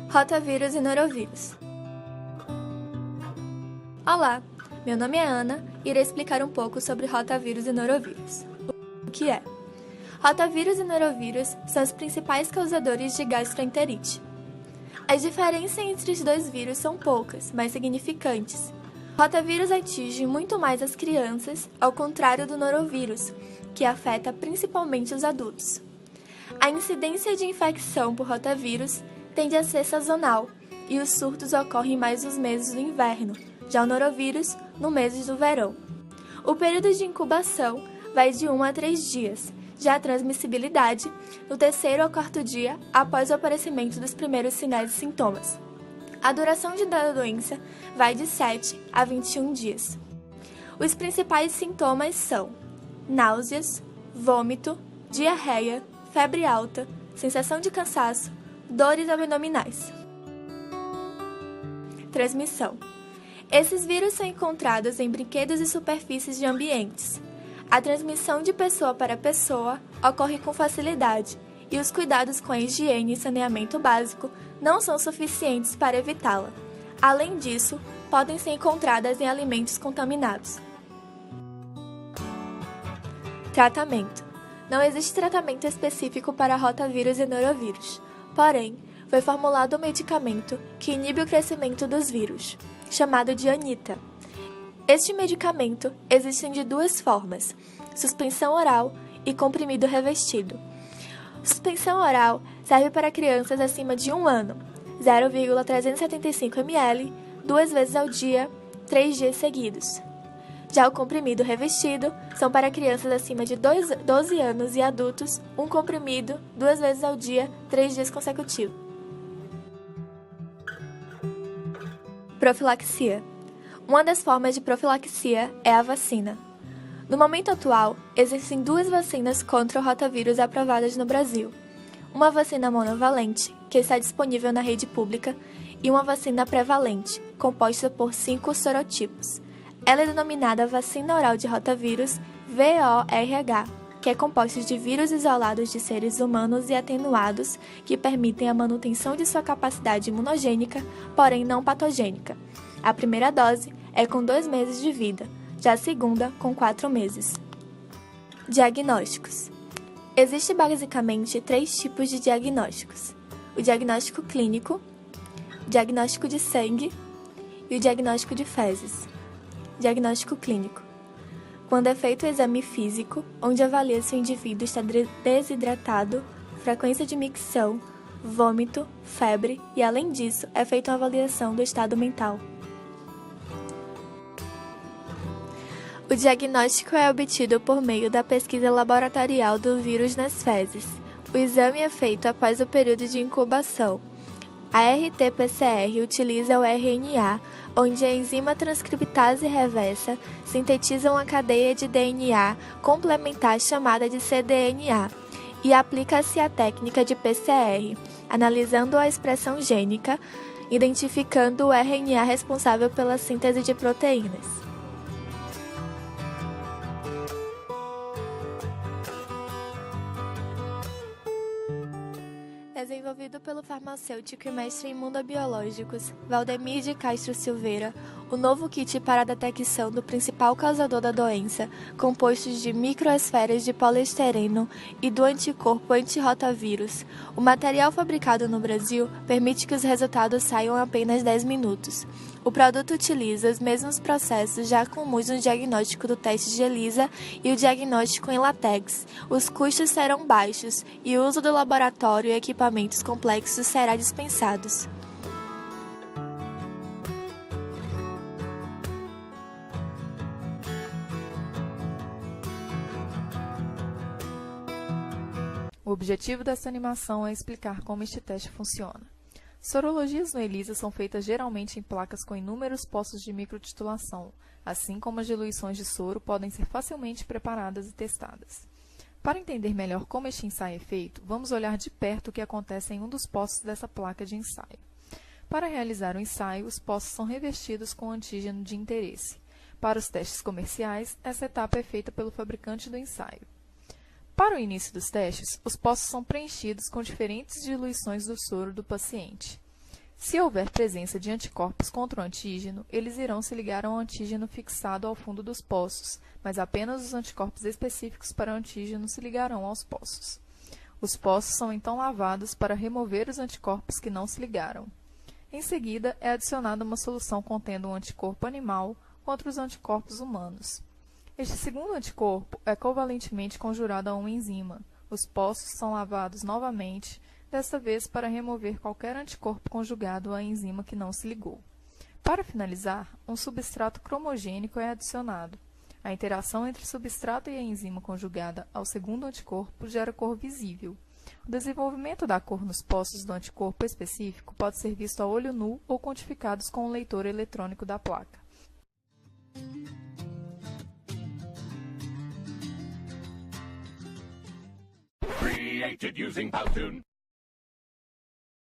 Rotavírus e Norovírus. Olá, meu nome é Ana e irei explicar um pouco sobre rotavírus e norovírus. O que é? Rotavírus e norovírus são os principais causadores de gastroenterite. As diferenças entre os dois vírus são poucas, mas significantes. O rotavírus atinge muito mais as crianças, ao contrário do norovírus, que afeta principalmente os adultos. A incidência de infecção por rotavírus tende a ser sazonal, e os surtos ocorrem mais nos meses do inverno, já o norovírus, nos meses do verão. O período de incubação vai de 1 a 3 dias, já a transmissibilidade, no 3º ao 4º dia após o aparecimento dos primeiros sinais e sintomas. A duração da doença vai de 7 a 21 dias. Os principais sintomas são náuseas, vômito, diarreia, febre alta, sensação de cansaço, dores abdominais. Transmissão. Esses vírus são encontrados em brinquedos e superfícies de ambientes. A transmissão de pessoa para pessoa ocorre com facilidade e os cuidados com a higiene e saneamento básico não são suficientes para evitá-la. Além disso, podem ser encontradas em alimentos contaminados. Tratamento. Não existe tratamento específico para rotavírus e norovírus. Porém, foi formulado um medicamento que inibe o crescimento dos vírus, chamado de Anita. Este medicamento existe de 2 formas, suspensão oral e comprimido revestido. Suspensão oral serve para crianças acima de 1 ano, 0,375 ml, 2 vezes ao dia, 3 dias seguidos. Já o comprimido revestido são para crianças acima de 12 anos e adultos, um comprimido, 2 vezes ao dia, 3 dias consecutivos. Profilaxia. Uma das formas de profilaxia é a vacina. No momento atual, existem 2 vacinas contra o rotavírus aprovadas no Brasil. Uma vacina monovalente, que está disponível na rede pública, e uma vacina prevalente, composta por 5 sorotipos. Ela é denominada vacina oral de rotavírus, VORH, que é composta de vírus isolados de seres humanos e atenuados que permitem a manutenção de sua capacidade imunogênica, porém não patogênica. A primeira dose é com 2 meses de vida, já a segunda com 4 meses. Diagnósticos. Existem basicamente 3 tipos de diagnósticos: o diagnóstico clínico, o diagnóstico de sangue e o diagnóstico de fezes. Diagnóstico clínico. Quando é feito o exame físico, onde avalia se o indivíduo está desidratado, frequência de micção, vômito, febre e, além disso, é feita uma avaliação do estado mental. O diagnóstico é obtido por meio da pesquisa laboratorial do vírus nas fezes. O exame é feito após o período de incubação. A RT-PCR utiliza o RNA, onde a enzima transcriptase reversa sintetiza uma cadeia de DNA complementar chamada de cDNA, e aplica-se a técnica de PCR, analisando a expressão gênica, identificando o RNA responsável pela síntese de proteínas. Desenvolvido pelo farmacêutico e mestre em imunobiológicos Valdemir de Castro Silveira, o novo kit para a detecção do principal causador da doença, composto de microesferas de poliestireno e do anticorpo antirrotavírus. O material fabricado no Brasil permite que os resultados saiam em apenas 10 minutos. O produto utiliza os mesmos processos já comuns no diagnóstico do teste de ELISA e o diagnóstico em látex. Os custos serão baixos e o uso do laboratório e equipamentos complexos será dispensado. O objetivo dessa animação é explicar como este teste funciona. Sorologias no ELISA são feitas geralmente em placas com inúmeros postos de microtitulação, assim como as diluições de soro podem ser facilmente preparadas e testadas. Para entender melhor como este ensaio é feito, vamos olhar de perto o que acontece em um dos postos dessa placa de ensaio. Para realizar o ensaio, os postos são revestidos com antígeno de interesse. Para os testes comerciais, essa etapa é feita pelo fabricante do ensaio. Para o início dos testes, os postos são preenchidos com diferentes diluições do soro do paciente. Se houver presença de anticorpos contra o antígeno, eles irão se ligar a um antígeno fixado ao fundo dos poços, mas apenas os anticorpos específicos para o antígeno se ligarão aos poços. Os poços são então lavados para remover os anticorpos que não se ligaram. Em seguida, é adicionada uma solução contendo um anticorpo animal contra os anticorpos humanos. Este segundo anticorpo é covalentemente conjurado a uma enzima. Os poços são lavados novamente, desta vez para remover qualquer anticorpo conjugado à enzima que não se ligou. Para finalizar, um substrato cromogênico é adicionado. A interação entre o substrato e a enzima conjugada ao segundo anticorpo gera cor visível. O desenvolvimento da cor nos poços do anticorpo específico pode ser visto a olho nu ou quantificados com o leitor eletrônico da placa. Created using Powtoon.